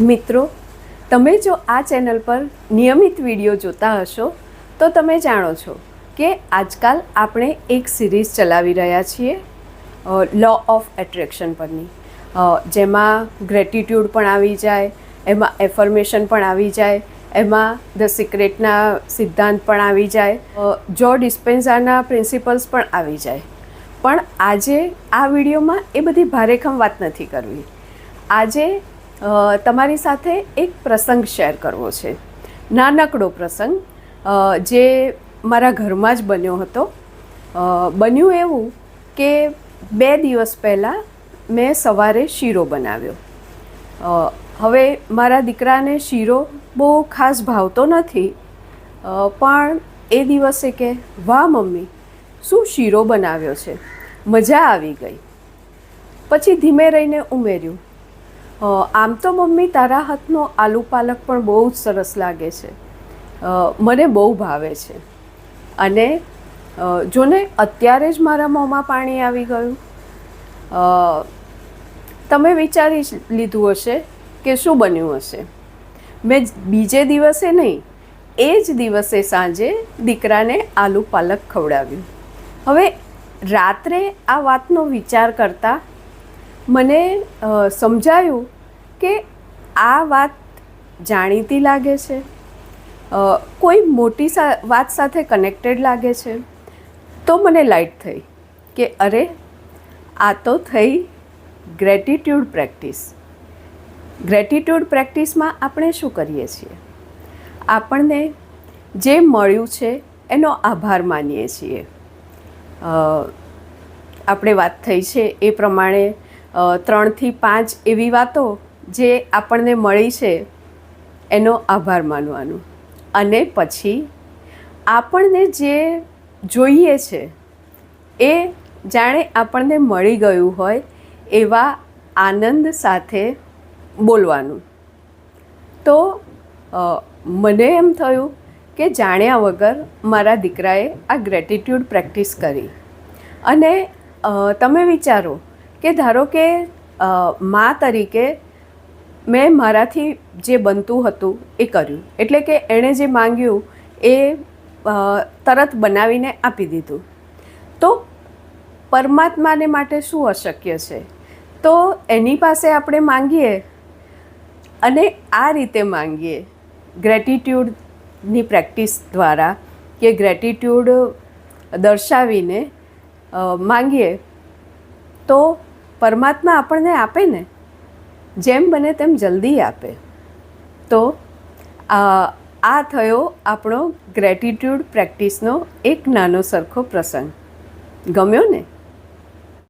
મિત્રો, તમે જો આ ચેનલ પર નિયમિત વિડીયો જોતા હશો તો તમે જાણો છો કે આજકાલ આપણે એક સિરીઝ ચલાવી રહ્યા છીએ લો ઓફ એટ્રેક્શન પરની, જેમાં ગ્રેટિટ્યૂડ પણ આવી જાય, એમાં એફર્મેશન પણ આવી જાય, એમાં ધ સિક્રેટના સિદ્ધાંત પણ આવી જાય, જો ડિસ્પેન્ઝાના પ્રિન્સિપલ્સ પણ આવી જાય. પણ આજે આ વિડીયોમાં એ બધી ભારેખમ વાત નથી કરવી. આજે તમારી સાથે એક પ્રસંગ શેર કરવો છે, નાનકડો પ્રસંગ જે મારા ઘરમાં જ બન્યો હતો. બન્યું એવું કે 2 દિવસ પહેલાં મેં સવારે શીરો બનાવ્યો. હવે મારા દીકરાને શીરો બહુ ખાસ ભાવતો નથી, પણ એ દિવસે કે વાહ મમ્મી, શું શીરો બનાવ્યો છે, મજા આવી ગઈ. પછી ધીમે રહીને ઉમેર્યું, આમ તો મમ્મી તારા હાથનો આલુ પાલક પણ બહુ જ સરસ લાગે છે, મને બહુ ભાવે છે. અને જોને અત્યારે જ મારા મોંમાં પાણી આવી ગયું. તમે વિચારી લીધું હશે કે શું બન્યું હશે. મેં બીજે દિવસે નહીં, એ જ દિવસે સાંજે દીકરાને આલુ પાલક ખવડાવ્યું. હવે રાત્રે આ વાતનો વિચાર કરતાં મને સમજાયું કે આ વાત જાણીતી લાગે છે, કોઈ મોટી વાત સાથે કનેક્ટેડ લાગે છે. તો મને લાઇટ થઈ કે અરે, આ તો થઈ ગ્રેટિટ્યૂડ પ્રેક્ટિસ. ગ્રેટિટ્યૂડ પ્રેક્ટિસમાં આપણે શું કરીએ છીએ? આપણને જે મળ્યું છે એનો આભાર માનીએ છીએ. આપણે વાત થઈ છે એ પ્રમાણે 3 થી 5 એવી વાતો જે આપણને મળી છે એનો આભાર માનવાનું, અને પછી આપણને જે જોઈએ છે એ જાણે આપણને મળી ગયું હોય એવા આનંદ સાથે બોલવાનું. તો મને એમ થયું કે જાણ્યા વગર મારા દીકરાએ આ ગ્રેટિટ્યૂડ પ્રેક્ટિસ કરી. અને તમે વિચારો કે ધારો કે મા તરીકે મેં મારાથી જે બનતું હતું એ કર્યું, એટલે કે એણે જે માંગ્યું એ તરત બનાવીને આપી દીધું. તો પરમાત્માને માટે શું અશક્ય છે? તો એની પાસે આપણે માંગીએ અને આ રીતે માંગીએ, ગ્રેટિટ્યૂડની પ્રેક્ટિસ દ્વારા કે ગ્રેટિટ્યૂડ દર્શાવીને માંગીએ તો પરમાત્મા આપણને આપે ને, જેમ બને તેમ જલ્દી આપે. તો આ થયો આપણો ગ્રેટિટ્યૂડ પ્રેક્ટિસનો એક નાનો સરખો પ્રસંગ. ગમ્યો ને?